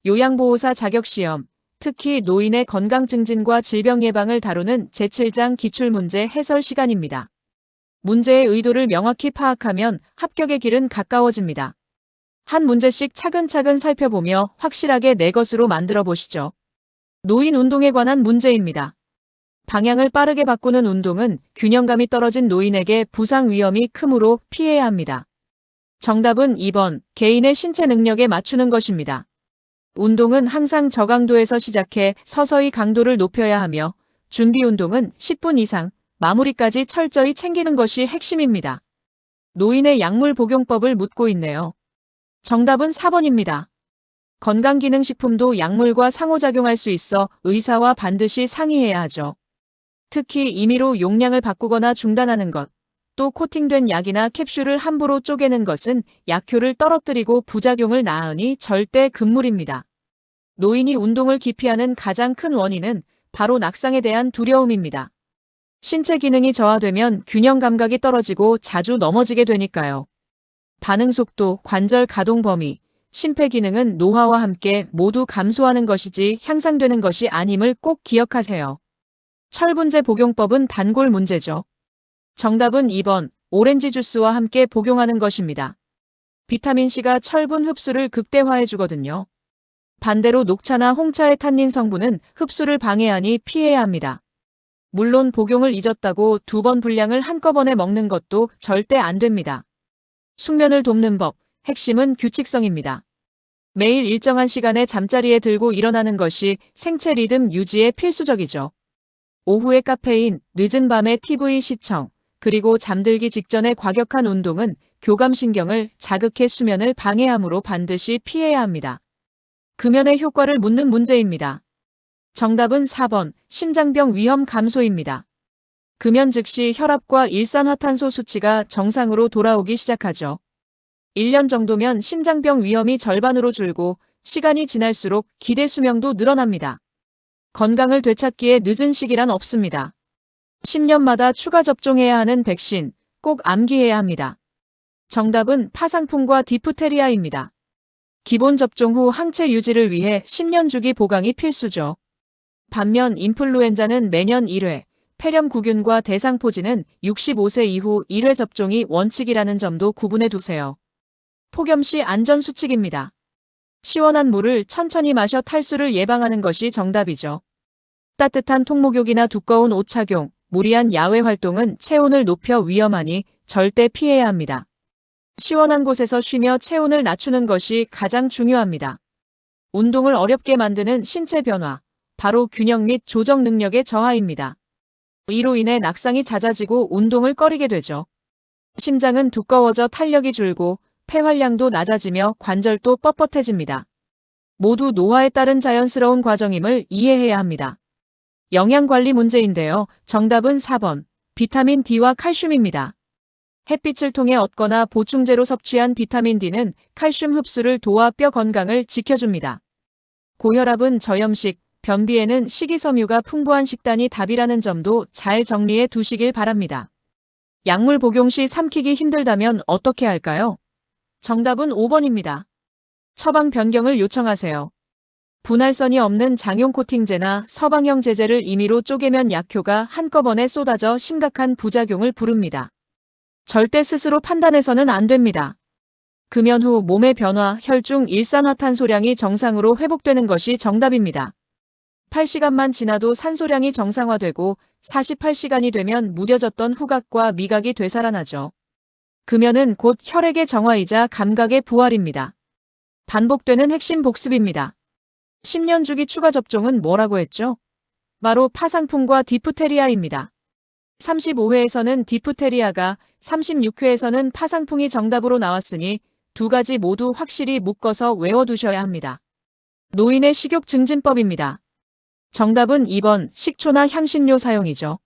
요양보호사 자격시험, 특히 노인의 건강 증진과 질병 예방을 다루는 제7장 기출문제 해설 시간입니다. 문제의 의도를 명확히 파악하면 합격의 길은 가까워집니다. 한 문제씩 차근차근 살펴보며 확실하게 내 것으로 만들어 보시죠. 노인 운동에 관한 문제입니다. 방향을 빠르게 바꾸는 운동은 균형감이 떨어진 노인에게 부상 위험이 크므로 피해야 합니다. 정답은 2번, 개인의 신체 능력에 맞추는 것입니다. 운동은 항상 저강도에서 시작해 서서히 강도를 높여야 하며 준비 운동은 10분 이상, 마무리까지 철저히 챙기는 것이 핵심입니다. 노인의 약물 복용법을 묻고 있네요. 정답은 4번입니다. 건강기능식품도 약물과 상호작용할 수 있어 의사와 반드시 상의해야 하죠. 특히 임의로 용량을 바꾸거나 중단하는 것, 또 코팅된 약이나 캡슐을 함부로 쪼개는 것은 약효를 떨어뜨리고 부작용을 낳으니 절대 금물입니다. 노인이 운동을 기피하는 가장 큰 원인은 바로 낙상에 대한 두려움입니다. 신체 기능이 저하되면 균형 감각이 떨어지고 자주 넘어지게 되니까요. 반응 속도, 관절 가동 범위, 심폐 기능은 노화와 함께 모두 감소하는 것이지 향상되는 것이 아님을 꼭 기억하세요. 철분제 복용법은 단골 문제죠. 정답은 2번, 오렌지 주스와 함께 복용하는 것입니다. 비타민C가 철분 흡수를 극대화해 주거든요. 반대로 녹차나 홍차의 탄닌 성분은 흡수를 방해하니 피해야 합니다. 물론 복용을 잊었다고 2번 분량을 한꺼번에 먹는 것도 절대 안 됩니다. 숙면을 돕는 법, 핵심은 규칙성입니다. 매일 일정한 시간에 잠자리에 들고 일어나는 것이 생체 리듬 유지에 필수적이죠. 오후의 카페인, 늦은 밤의 TV 시청, 그리고 잠들기 직전의 과격한 운동은 교감신경을 자극해 수면을 방해하므로 반드시 피해야 합니다. 금연의 효과를 묻는 문제입니다. 정답은 4번, 심장병 위험 감소입니다. 금연 즉시 혈압과 일산화탄소 수치가 정상으로 돌아오기 시작하죠. 1년 정도면 심장병 위험이 절반으로 줄고 시간이 지날수록 기대 수명도 늘어납니다. 건강을 되찾기에 늦은 시기란 없습니다. 10년마다 추가 접종해야 하는 백신, 꼭 암기해야 합니다. 정답은 파상풍과 디프테리아입니다. 기본 접종 후 항체 유지를 위해 10년 주기 보강이 필수죠. 반면 인플루엔자는 매년 1회, 폐렴구균과 대상포진은 65세 이후 1회 접종이 원칙이라는 점도 구분해 두세요. 폭염시 안전수칙입니다. 시원한 물을 천천히 마셔 탈수를 예방하는 것이 정답이죠. 따뜻한 통목욕이나 두꺼운 옷 착용, 무리한 야외 활동은 체온을 높여 위험하니 절대 피해야 합니다. 시원한 곳에서 쉬며 체온을 낮추는 것이 가장 중요합니다. 운동을 어렵게 만드는 신체 변화, 바로 균형 및 조정 능력의 저하입니다. 이로 인해 낙상이 잦아지고 운동을 꺼리게 되죠. 심장은 두꺼워져 탄력이 줄고 폐활량도 낮아지며 관절도 뻣뻣해집니다. 모두 노화에 따른 자연스러운 과정임을 이해해야 합니다. 영양관리 문제인데요. 정답은 4번, 비타민 D와 칼슘입니다. 햇빛을 통해 얻거나 보충제로 섭취한 비타민 D는 칼슘 흡수를 도와 뼈 건강을 지켜줍니다. 고혈압은 저염식, 변비에는 식이섬유가 풍부한 식단이 답이라는 점도 잘 정리해 두시길 바랍니다. 약물 복용 시 삼키기 힘들다면 어떻게 할까요? 정답은 5번입니다. 처방 변경을 요청하세요. 분할선이 없는 장용 코팅제나 서방형 제제를 임의로 쪼개면 약효가 한꺼번에 쏟아져 심각한 부작용을 부릅니다. 절대 스스로 판단해서는 안 됩니다. 금연 후 몸의 변화, 혈중 일산화탄소량이 정상으로 회복되는 것이 정답입니다. 8시간만 지나도 산소량이 정상화되고 48시간이 되면 무뎌졌던 후각과 미각이 되살아나죠. 금연은 곧 혈액의 정화이자 감각의 부활입니다. 반복되는 핵심 복습입니다. 10년 주기 추가 접종은 뭐라고 했죠? 바로 파상풍과 디프테리아입니다. 35회에서는 디프테리아가, 36회에서는 파상풍이 정답으로 나왔으니 두 가지 모두 확실히 묶어서 외워두셔야 합니다. 노인의 식욕 증진법입니다. 정답은 2번, 식초나 향신료 사용이죠.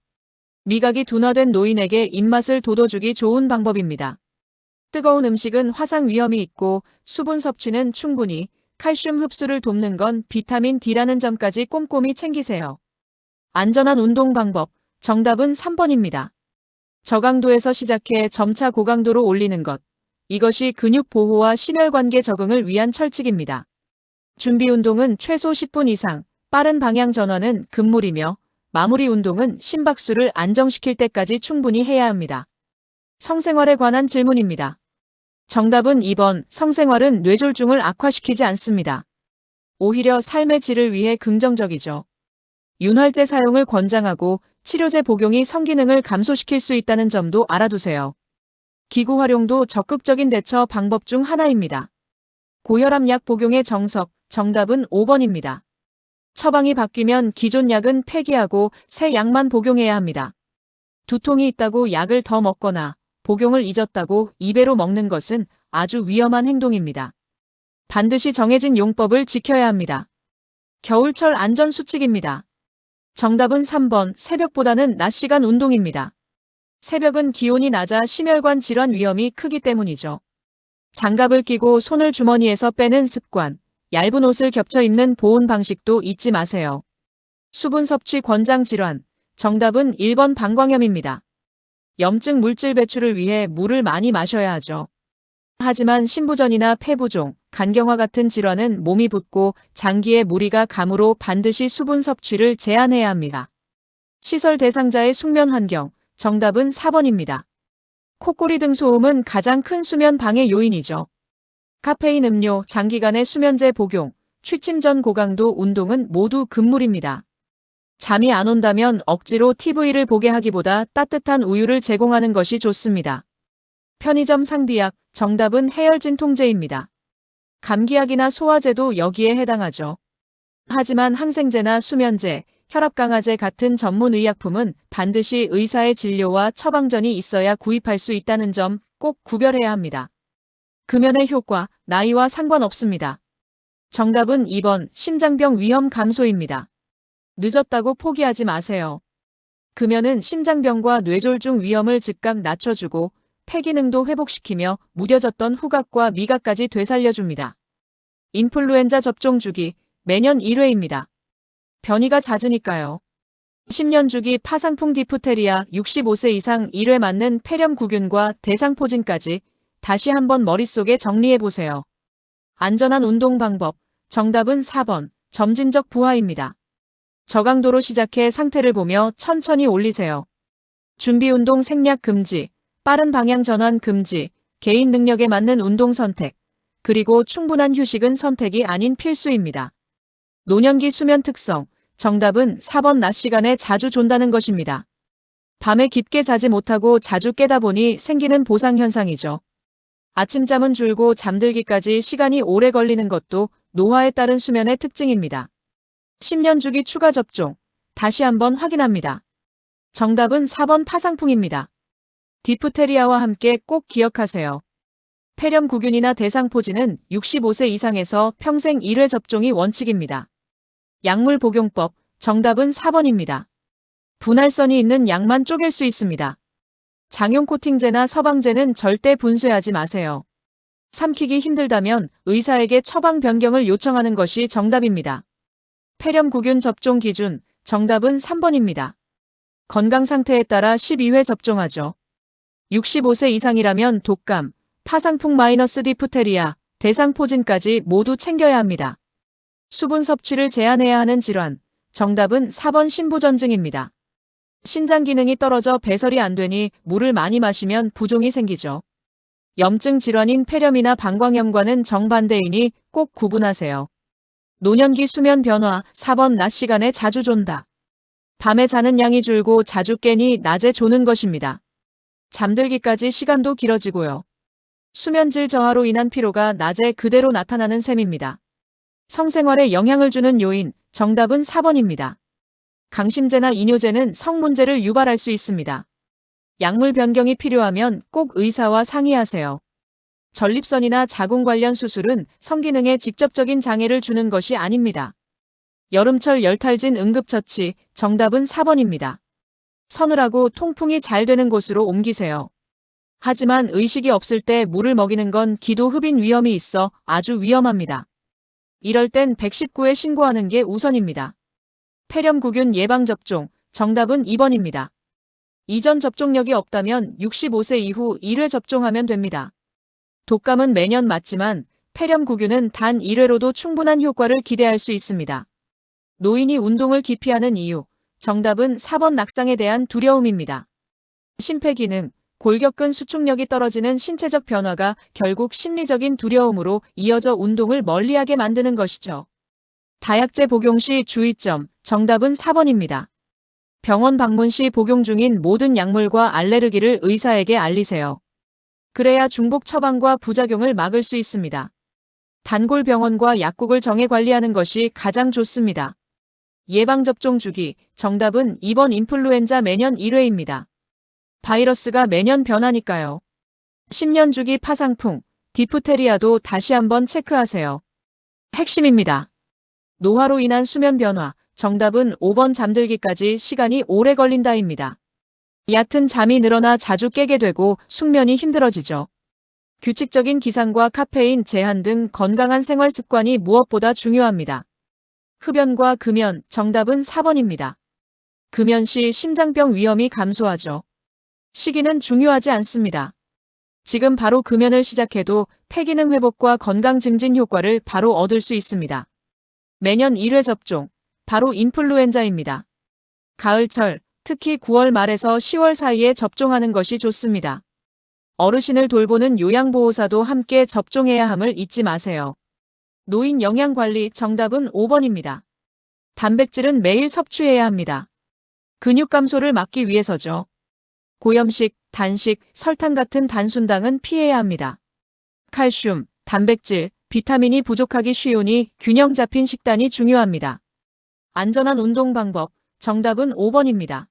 미각이 둔화된 노인에게 입맛을 돋워주기 좋은 방법입니다. 뜨거운 음식은 화상 위험이 있고 수분 섭취는 충분히, 칼슘 흡수를 돕는 건 비타민 D라는 점까지 꼼꼼히 챙기세요. 안전한 운동 방법, 정답은 3번입니다. 저강도에서 시작해 점차 고강도로 올리는 것. 이것이 근육 보호와 심혈관계 적응을 위한 철칙입니다. 준비 운동은 최소 10분 이상, 빠른 방향 전환은 금물이며 마무리 운동은 심박수를 안정시킬 때까지 충분히 해야 합니다. 성생활에 관한 질문입니다. 정답은 2번. 성생활은 뇌졸중을 악화시키지 않습니다. 오히려 삶의 질을 위해 긍정적이죠. 윤활제 사용을 권장하고 치료제 복용이 성기능을 감소시킬 수 있다는 점도 알아두세요. 기구 활용도 적극적인 대처 방법 중 하나입니다. 고혈압 약 복용의 정석, 정답은 5번입니다. 처방이 바뀌면 기존 약은 폐기하고 새 약만 복용해야 합니다. 두통이 있다고 약을 더 먹거나 복용을 잊었다고 2배로 먹는 것은 아주 위험한 행동입니다. 반드시 정해진 용법을 지켜야 합니다. 겨울철 안전수칙입니다. 정답은 3번. 새벽보다는 낮 시간 운동입니다. 새벽은 기온이 낮아 심혈관 질환 위험이 크기 때문이죠. 장갑을 끼고 손을 주머니에서 빼는 습관, 얇은 옷을 겹쳐 입는 보온 방식도 잊지 마세요. 수분 섭취 권장 질환, 정답은 1번 방광염입니다. 염증 물질 배출을 위해 물을 많이 마셔야 하죠. 하지만 신부전이나 폐부종, 간경화 같은 질환은 몸이 붓고 장기에 무리가 가므로 반드시 수분 섭취를 제한해야 합니다. 시설 대상자의 숙면 환경, 정답은 4번입니다. 코골이 등 소음은 가장 큰 수면 방해 요인이죠. 카페인 음료, 장기간의 수면제 복용, 취침 전 고강도 운동은 모두 금물입니다. 잠이 안 온다면 억지로 TV를 보게 하기보다 따뜻한 우유를 제공하는 것이 좋습니다. 편의점 상비약, 정답은 해열진통제입니다. 감기약이나 소화제도 여기에 해당하죠. 하지만 항생제나 수면제, 혈압강화제 같은 전문 의약품은 반드시 의사의 진료와 처방전이 있어야 구입할 수 있다는 점 꼭 구별해야 합니다. 금연의 효과, 나이와 상관없습니다. 정답은 2번, 심장병 위험 감소입니다. 늦었다고 포기하지 마세요. 금연은 심장병과 뇌졸중 위험을 즉각 낮춰주고 폐기능도 회복시키며 무뎌졌던 후각과 미각까지 되살려줍니다. 인플루엔자 접종 주기, 매년 1회입니다. 변이가 잦으니까요. 10년 주기 파상풍 디프테리아 65세 이상 1회 맞는 폐렴구균과 대상포진까지 다시 한번 머릿속에 정리해보세요. 안전한 운동 방법, 정답은 4번, 점진적 부하입니다. 저강도로 시작해 상태를 보며 천천히 올리세요. 준비 운동 생략 금지, 빠른 방향 전환 금지, 개인 능력에 맞는 운동 선택, 그리고 충분한 휴식은 선택이 아닌 필수입니다. 노년기 수면 특성, 정답은 4번 낮 시간에 자주 존다는 것입니다. 밤에 깊게 자지 못하고 자주 깨다 보니 생기는 보상 현상이죠. 아침잠은 줄고 잠들기까지 시간이 오래 걸리는 것도 노화에 따른 수면의 특징입니다. 10년 주기 추가 접종, 다시 한번 확인합니다. 정답은 4번 파상풍입니다. 디프테리아와 함께 꼭 기억하세요. 폐렴구균이나 대상포진은 65세 이상에서 평생 1회 접종이 원칙입니다. 약물 복용법, 정답은 4번입니다. 분할선이 있는 약만 쪼갤 수 있습니다. 장용 코팅제나 서방제는 절대 분쇄하지 마세요. 삼키기 힘들다면 의사에게 처방 변경을 요청하는 것이 정답입니다. 폐렴구균 접종 기준, 정답은 3번입니다. 건강 상태에 따라 12회 접종하죠. 65세 이상이라면 독감, 파상풍 마이너스 디프테리아, 대상포진까지 모두 챙겨야 합니다. 수분 섭취를 제한해야 하는 질환, 정답은 4번 신부전증입니다. 신장 기능이 떨어져 배설이 안 되니 물을 많이 마시면 부종이 생기죠. 염증 질환인 폐렴이나 방광염과는 정반대이니 꼭 구분하세요. 노년기 수면 변화, 4번 낮 시간에 자주 존다. 밤에 자는 양이 줄고 자주 깨니 낮에 조는 것입니다. 잠들기까지 시간도 길어지고요. 수면질 저하로 인한 피로가 낮에 그대로 나타나는 셈입니다. 성생활에 영향을 주는 요인, 정답은 4번입니다. 강심제나 이뇨제는 성문제를 유발할 수 있습니다. 약물 변경이 필요하면 꼭 의사와 상의하세요. 전립선이나 자궁 관련 수술은 성기능에 직접적인 장애를 주는 것이 아닙니다. 여름철 열탈진 응급처치, 정답은 4번입니다. 서늘하고 통풍이 잘 되는 곳으로 옮기세요. 하지만 의식이 없을 때 물을 먹이는 건 기도 흡인 위험이 있어 아주 위험합니다. 이럴 땐 119에 신고하는 게 우선입니다. 폐렴구균 예방접종, 정답은 2번입니다. 이전 접종력이 없다면 65세 이후 1회 접종하면 됩니다. 독감은 매년 맞지만 폐렴구균은 단 1회로도 충분한 효과를 기대할 수 있습니다. 노인이 운동을 기피하는 이유. 정답은 4번 낙상에 대한 두려움입니다. 심폐기능, 골격근 수축력이 떨어지는 신체적 변화가 결국 심리적인 두려움으로 이어져 운동을 멀리하게 만드는 것이죠. 다약제 복용 시 주의점. 정답은 4번입니다. 병원 방문 시 복용 중인 모든 약물과 알레르기를 의사에게 알리세요. 그래야 중복 처방과 부작용을 막을 수 있습니다. 단골 병원과 약국을 정해 관리하는 것이 가장 좋습니다. 예방접종 주기. 정답은 2번 인플루엔자 매년 1회입니다. 바이러스가 매년 변하니까요. 10년 주기 파상풍, 디프테리아도 다시 한번 체크하세요. 핵심입니다. 노화로 인한 수면 변화. 정답은 5번 잠들기까지 시간이 오래 걸린다입니다. 얕은 잠이 늘어나 자주 깨게 되고 숙면이 힘들어지죠. 규칙적인 기상과 카페인 제한 등 건강한 생활 습관이 무엇보다 중요합니다. 흡연과 금연. 정답은 4번입니다. 금연 시 심장병 위험이 감소하죠. 시기는 중요하지 않습니다. 지금 바로 금연을 시작해도 폐기능 회복과 건강 증진 효과를 바로 얻을 수 있습니다. 매년 1회 접종. 바로 인플루엔자입니다. 가을철, 특히 9월 말에서 10월 사이에 접종하는 것이 좋습니다. 어르신을 돌보는 요양보호사도 함께 접종해야 함을 잊지 마세요. 노인 영양관리. 정답은 5번입니다. 단백질은 매일 섭취해야 합니다. 근육 감소를 막기 위해서죠. 고염식, 단식, 설탕 같은 단순당은 피해야 합니다. 칼슘, 단백질, 비타민이 부족하기 쉬우니 균형 잡힌 식단이 중요합니다. 안전한 운동 방법. 정답은 5번입니다.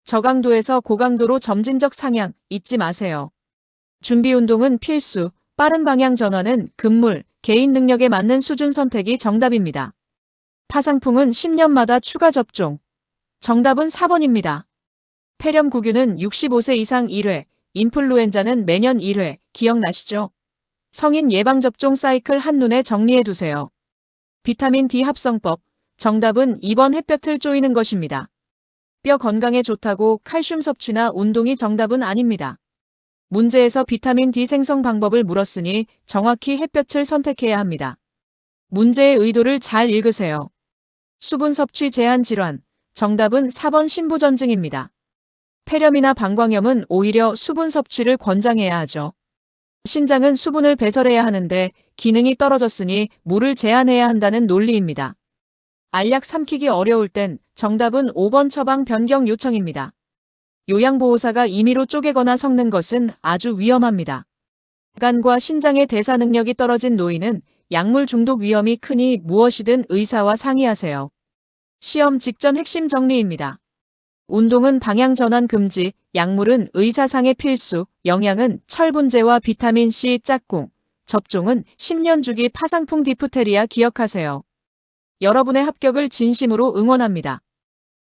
저강도에서 고강도로 점진적 상향 잊지 마세요. 준비 운동은 필수, 빠른 방향 전환은 금물, 개인 능력에 맞는 수준 선택이 정답입니다. 파상풍은 10년마다 추가 접종. 정답은 4번입니다. 폐렴구균은 65세 이상 1회, 인플루엔자는 매년 1회, 기억나시죠? 성인 예방접종 사이클 한눈에 정리해두세요. 비타민 D 합성법. 정답은 2번 햇볕을 쬐이는 것입니다. 뼈 건강에 좋다고 칼슘 섭취나 운동이 정답은 아닙니다. 문제에서 비타민 D 생성 방법을 물었으니 정확히 햇볕을 선택해야 합니다. 문제의 의도를 잘 읽으세요. 수분 섭취 제한 질환. 정답은 4번 신부전증입니다. 폐렴이나 방광염은 오히려 수분 섭취를 권장해야 하죠. 신장은 수분을 배설해야 하는데 기능이 떨어졌으니 물을 제한해야 한다는 논리입니다. 알약 삼키기 어려울 땐 정답은 5번 처방 변경 요청입니다. 요양보호사가 임의로 쪼개거나 섞는 것은 아주 위험합니다. 간과 신장의 대사 능력이 떨어진 노인은 약물 중독 위험이 크니 무엇이든 의사와 상의하세요. 시험 직전 핵심 정리입니다. 운동은 방향 전환 금지, 약물은 의사상의 필수, 영양은 철분제와 비타민C 짝꿍, 접종은 10년 주기 파상풍 디프테리아 기억하세요. 여러분의 합격을 진심으로 응원합니다.